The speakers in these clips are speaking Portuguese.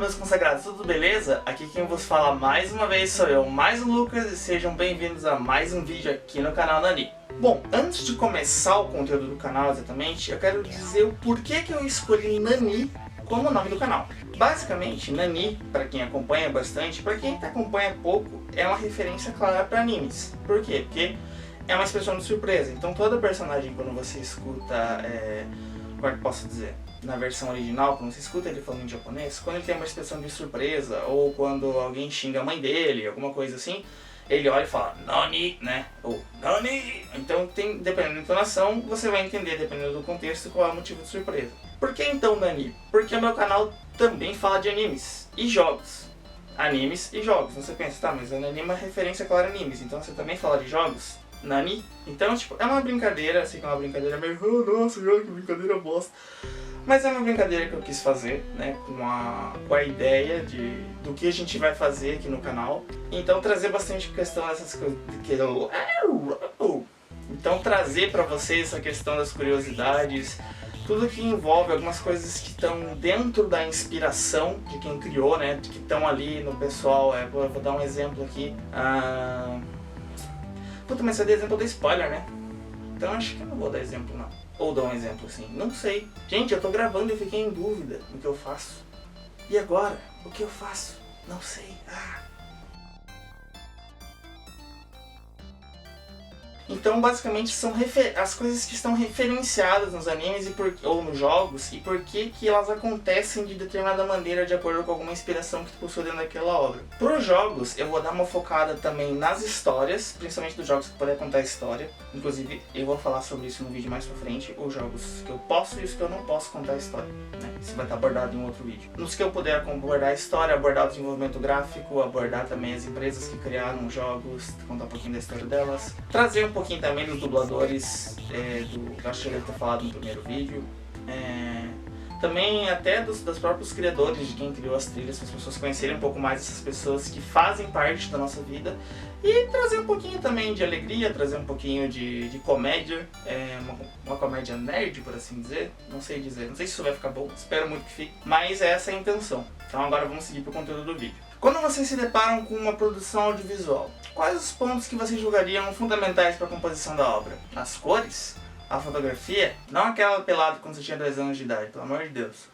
meus consagrados, tudo beleza? Aqui quem vos fala mais uma vez sou eu, mais um Lucas, e sejam bem-vindos a mais um vídeo aqui no canal Nani. Bom, antes de começar o conteúdo do canal exatamente, eu quero dizer o porquê que eu escolhi Nani como nome do canal. Basicamente, Nani, para quem acompanha bastante, para quem acompanha pouco, é uma referência clara para animes. Por quê? Porque é uma expressão de surpresa, então todo personagem quando você escuta, como é que eu posso dizer? Na versão original, quando você escuta ele falando em japonês, quando ele tem uma expressão de surpresa, ou quando alguém xinga a mãe dele, alguma coisa assim, ele olha e fala Nani, né? Ou Nani! Então, dependendo da entonação, você vai entender, dependendo do contexto, qual é o motivo de surpresa. Por que então Nani? Porque o meu canal também fala de animes e jogos. Animes e jogos. Você pensa, tá, mas o Nani é uma referência clara a animes, então você também fala de jogos? Nani? Então, tipo, é uma brincadeira, sei que é uma brincadeira meio, oh, nossa, que brincadeira bosta. Mas é uma brincadeira que eu quis fazer, né, com a ideia do que a gente vai fazer aqui no canal. Então trazer bastante questão dessas coisas. Então trazer pra vocês essa questão das curiosidades, tudo que envolve algumas coisas que estão dentro da inspiração de quem criou, né, que estão ali no pessoal. Vou dar um exemplo aqui. Puta, mas se eu der exemplo, eu dei spoiler, né? Então acho que eu não vou dar exemplo, não. Ou dar um exemplo assim, não sei. Gente, eu tô gravando e eu fiquei em dúvida no que eu faço. E agora? O que eu faço? Não sei. Então, basicamente, são as coisas que estão referenciadas nos animes ou nos jogos e por que elas acontecem de determinada maneira de acordo com alguma inspiração que tu possui dentro daquela obra. Para os jogos, eu vou dar uma focada também nas histórias, principalmente dos jogos que puder contar a história. Inclusive, eu vou falar sobre isso no vídeo mais pra frente, os jogos que eu posso e os que eu não posso contar a história, né? Isso vai estar abordado em outro vídeo. Nos que eu puder abordar a história, abordar o desenvolvimento gráfico, abordar também as empresas que criaram os jogos, contar um pouquinho da história delas, trazer um pouquinho também dos dubladores, acho que eu devo ter falado no primeiro vídeo, também até dos próprios criadores, de quem criou as trilhas, para as pessoas conhecerem um pouco mais essas pessoas que fazem parte da nossa vida, e trazer um pouquinho também de alegria, trazer um pouquinho de comédia, uma comédia nerd, por assim dizer, não sei se isso vai ficar bom, espero muito que fique, mas essa é a intenção. Então agora vamos seguir para o conteúdo do vídeo. Quando vocês se deparam com uma produção audiovisual, quais os pontos que vocês julgariam fundamentais para a composição da obra? As cores? A fotografia? Não aquela pelada quando você tinha 2 anos de idade, pelo amor de Deus.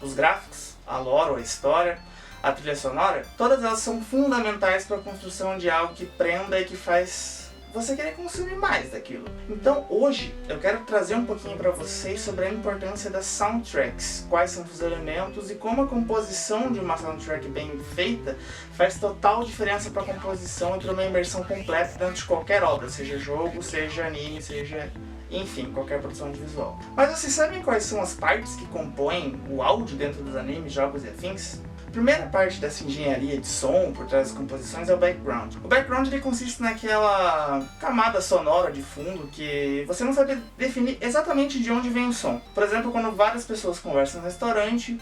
Os gráficos? A lore ou a história? A trilha sonora? Todas elas são fundamentais para a construção de algo que prenda e que faz você querer consumir mais daquilo. Então hoje eu quero trazer um pouquinho para vocês sobre a importância das soundtracks, quais são os elementos e como a composição de uma soundtrack bem feita faz total diferença para a composição e para uma imersão completa dentro de qualquer obra, seja jogo, seja anime, seja, enfim, qualquer produção audiovisual. Mas vocês sabem quais são as partes que compõem o áudio dentro dos animes, jogos e afins? A primeira parte dessa engenharia de som por trás das composições é o background. O background ele consiste naquela camada sonora de fundo que você não sabe definir exatamente de onde vem o som. Por exemplo, quando várias pessoas conversam no restaurante,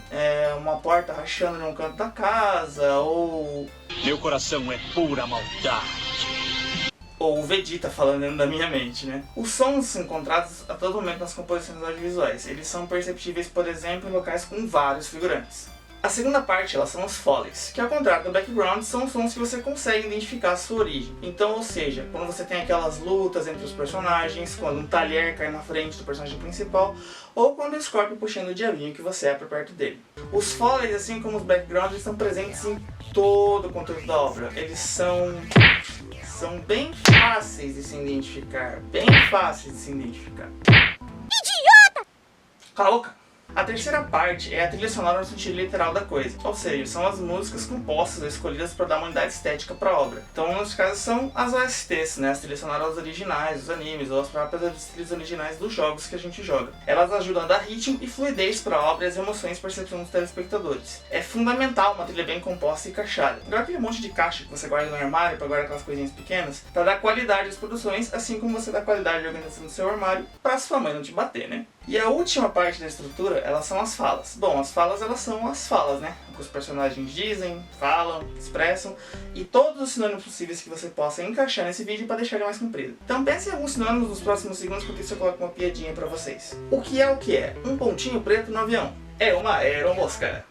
uma porta rachando em um canto da casa, ou meu coração é pura maldade. Ou o Vegeta falando dentro da minha mente, né? Os sons encontrados a todo momento nas composições audiovisuais, eles são perceptíveis, por exemplo, em locais com vários figurantes. A segunda parte, elas são os foleys, que ao contrário do background, são sons que você consegue identificar a sua origem. Então, ou seja, quando você tem aquelas lutas entre os personagens, quando um talher cai na frente do personagem principal, ou quando o Scorpion puxando o diabinho que você é pra perto dele. Os foleys, assim como os backgrounds, estão presentes em todo o conteúdo da obra. Eles são bem fáceis de se identificar, Idiota! Cala a boca! A terceira parte é a trilha sonora no sentido literal da coisa, ou seja, são as músicas compostas ou escolhidas para dar uma unidade estética para a obra. Então, nos casos, são as OSTs, né, as trilhas sonoras originais dos animes ou as próprias trilhas originais dos jogos que a gente joga. Elas ajudam a dar ritmo e fluidez para a obra e as emoções e percepção dos telespectadores. É fundamental uma trilha bem composta e encaixada. Igual aquele monte de caixa que você guarda no armário para guardar aquelas coisinhas pequenas, para dar qualidade às produções, assim como você dá qualidade à organização do seu armário para sua mãe não te bater, né? E a última parte da estrutura, elas são as falas. Bom, as falas, elas são as falas, né? O que os personagens dizem, falam, expressam, e todos os sinônimos possíveis que você possa encaixar nesse vídeo para deixar ele mais comprido. Então pense em alguns sinônimos nos próximos segundos, porque isso eu coloco uma piadinha pra vocês. O que é o que é? Um pontinho preto no avião. É uma aeromosca.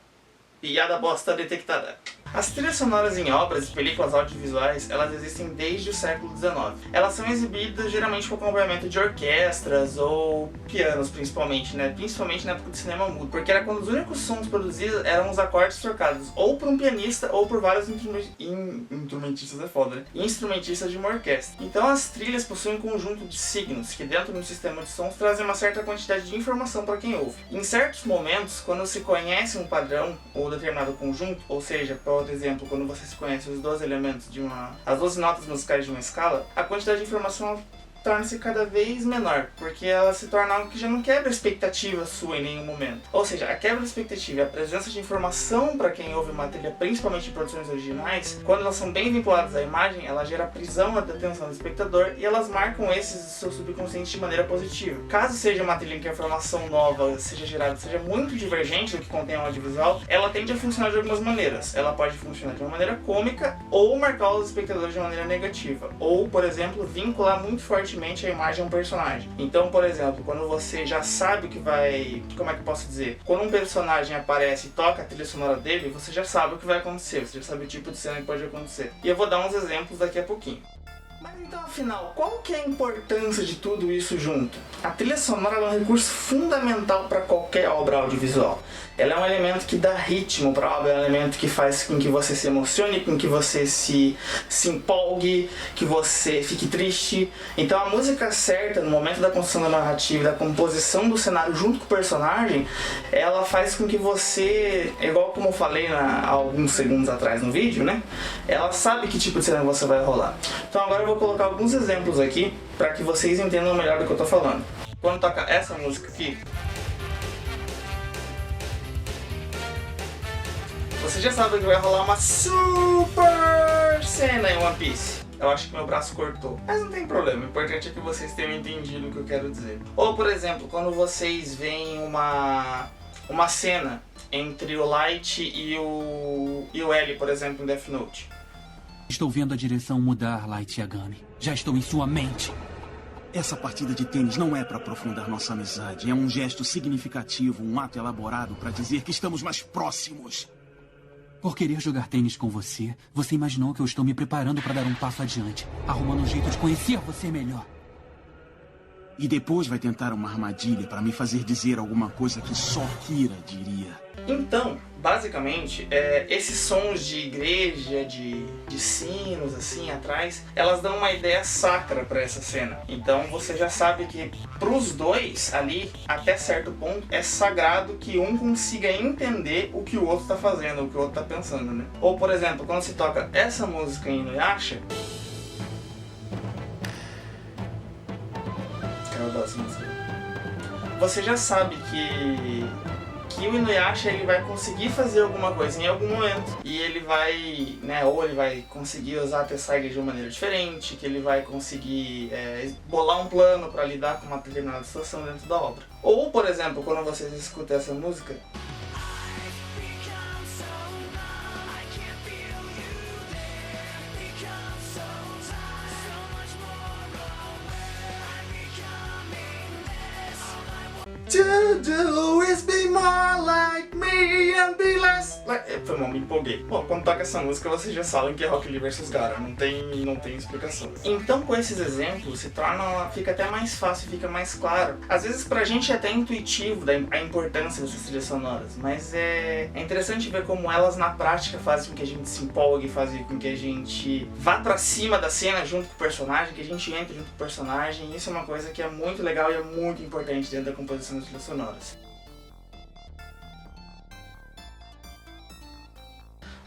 Piada bosta detectada. As trilhas sonoras em obras e películas audiovisuais, elas existem desde o século XIX. Elas são exibidas geralmente com acompanhamento de orquestras ou pianos, principalmente, né? Principalmente na época do cinema mudo, porque era quando os únicos sons produzidos eram os acordes trocados ou por um pianista ou por vários instrumentistas, é foda, né? Instrumentistas de uma orquestra. Então as trilhas possuem um conjunto de signos que dentro de um sistema de sons trazem uma certa quantidade de informação para quem ouve. Em certos momentos, quando se conhece um padrão ou determinado conjunto, ou seja, por exemplo, quando você se conhece os 12 elementos as 12 notas musicais de uma escala, a quantidade de informação torna-se cada vez menor, porque ela se torna algo que já não quebra a expectativa sua em nenhum momento. Ou seja, a quebra de expectativa e a presença de informação para quem ouve uma trilha, principalmente em produções originais, quando elas são bem vinculadas à imagem, ela gera prisão da atenção do espectador e elas marcam esses do seu subconsciente de maneira positiva. Caso seja uma trilha em que a informação nova seja gerada, seja muito divergente do que contém o audiovisual, ela tende a funcionar de algumas maneiras. Ela pode funcionar de uma maneira cômica ou marcar os espectadores de maneira negativa, ou, por exemplo, vincular muito fortemente a imagem a um personagem. Então, por exemplo, quando você já sabe o que vai... Como é que eu posso dizer? Quando um personagem aparece e toca a trilha sonora dele, você já sabe o que vai acontecer, você já sabe o tipo de cena que pode acontecer. E eu vou dar uns exemplos daqui a pouquinho. Mas então, afinal, qual que é a importância de tudo isso junto? A trilha sonora é um recurso fundamental para qualquer obra audiovisual. Ela é um elemento que dá ritmo para a obra, é um elemento que faz com que você se emocione, com que você se empolgue, que você fique triste. Então a música certa, no momento da construção da narrativa, da composição do cenário junto com o personagem, ela faz com que você, igual como eu falei há alguns segundos atrás no vídeo, né? Ela sabe que tipo de cena você vai rolar. Então agora eu vou colocar alguns exemplos aqui para que vocês entendam melhor do que eu tô falando. Quando toca essa música aqui, você já sabe que vai rolar uma super cena em One Piece. Eu acho que meu braço cortou, mas não tem problema, o importante é que vocês tenham entendido o que eu quero dizer. Ou, por exemplo, quando vocês veem uma cena entre o Light e o L, por exemplo, em Death Note. Estou vendo a direção mudar, Light Yagami. Já estou em sua mente. Essa partida de tênis não é para aprofundar nossa amizade. É um gesto significativo, um ato elaborado para dizer que estamos mais próximos. Por querer jogar tênis com você, você imaginou que eu estou me preparando para dar um passo adiante, arrumando um jeito de conhecer você melhor. E depois vai tentar uma armadilha para me fazer dizer alguma coisa que só Kira diria. Então, basicamente, esses sons de igreja, de sinos assim atrás, elas dão uma ideia sacra para essa cena. Então você já sabe que pros dois ali, até certo ponto, é sagrado que um consiga entender o que o outro tá fazendo, o que o outro tá pensando, né? Ou, por exemplo, quando se toca essa música em Inuyasha, você já sabe que o Inuyasha ele vai conseguir fazer alguma coisa em algum momento e ele vai, né, ou ele vai conseguir usar a Tessaiga de uma maneira diferente, que ele vai conseguir bolar um plano para lidar com uma determinada situação dentro da obra. Ou, por exemplo, quando vocês escutam essa música, to do is be more like me and be less like... Foi mal, me empolguei. Bom, quando toca essa música vocês já sabem que é Rock Lee vs Gaara, não tem explicação. Então com esses exemplos fica até mais fácil, fica mais claro. Às vezes pra gente é até intuitivo a importância dessas trilhas sonoras, mas é interessante ver como elas na prática fazem com que a gente se empolgue, fazem com que a gente vá pra cima da cena junto com o personagem, que a gente entre junto com o personagem. Isso é uma coisa que é muito legal e é muito importante dentro da composição das trilhas sonoras.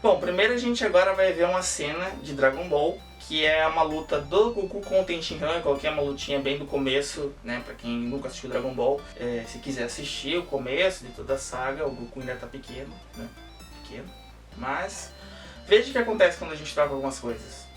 Bom, primeiro a gente agora vai ver uma cena de Dragon Ball, que é uma luta do Goku com o Tenshinhan, qualquer uma lutinha bem do começo, né, pra quem nunca assistiu Dragon Ball, se quiser assistir o começo de toda a saga, o Goku ainda tá pequeno, né, mas veja o que acontece quando a gente troca algumas coisas.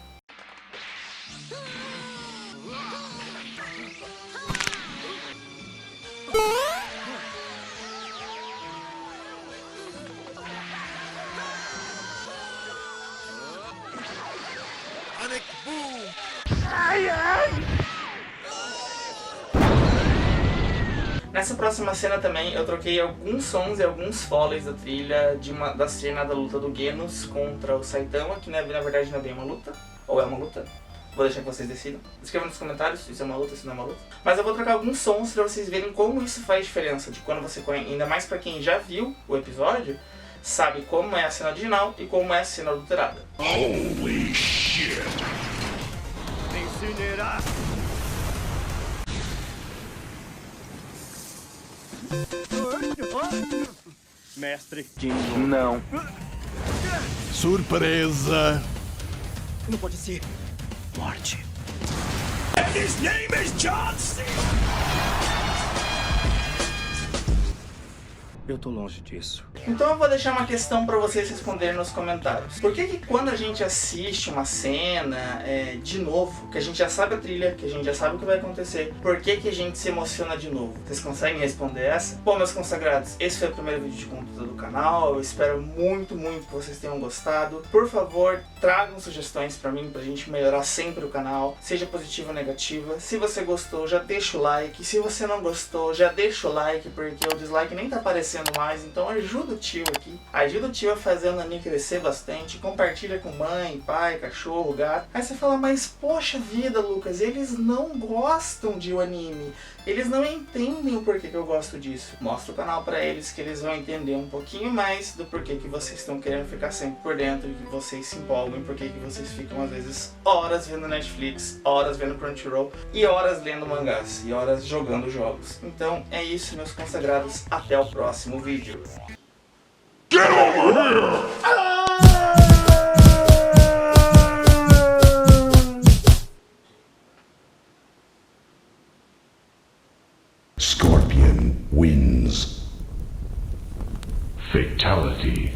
Nessa próxima cena também eu troquei alguns sons e alguns foleys da trilha da cena da luta do Genos contra o Saitama, que na verdade não é bem uma luta, ou é uma luta. Vou deixar que vocês decidam. Escrevam nos comentários se isso é uma luta, se não é uma luta. Mas eu vou trocar alguns sons pra vocês verem como isso faz diferença. De quando você conhece, ainda mais pra quem já viu o episódio, sabe como é a cena original e como é a cena adulterada. Holy shit! Mestre. Não. Surpresa! Não pode ser. Morte. His name is John C. Eu tô longe disso. Então eu vou deixar uma questão pra vocês responderem nos comentários. Por que quando a gente assiste uma cena de novo, que a gente já sabe a trilha, que a gente já sabe o que vai acontecer, por que a gente se emociona de novo? Vocês conseguem responder essa? Bom, meus consagrados, esse foi o primeiro vídeo de conteúdo do canal. Eu espero muito que vocês tenham gostado. Por favor, tragam sugestões pra mim, pra gente melhorar sempre o canal, seja positiva ou negativa. Se você gostou, já deixa o like. Se você não gostou, já deixa o like, porque o dislike nem tá aparecendo mais, então ajuda o tio aqui, ajuda o tio a fazer o Nani crescer bastante, compartilha com mãe, pai, cachorro, gato. Aí você fala, mas poxa vida, Lucas, eles não gostam de o anime, eles não entendem o porquê que eu gosto disso. Mostra o canal pra eles que eles vão entender um pouquinho mais do porquê que vocês estão querendo ficar sempre por dentro, e que vocês se empolgam, e porquê que vocês ficam às vezes horas vendo Netflix, horas vendo Crunchyroll, e horas lendo mangás, e horas jogando jogos. Então é isso, meus consagrados, até o próximo vídeo. Get over here! Scorpion wins. Fatality.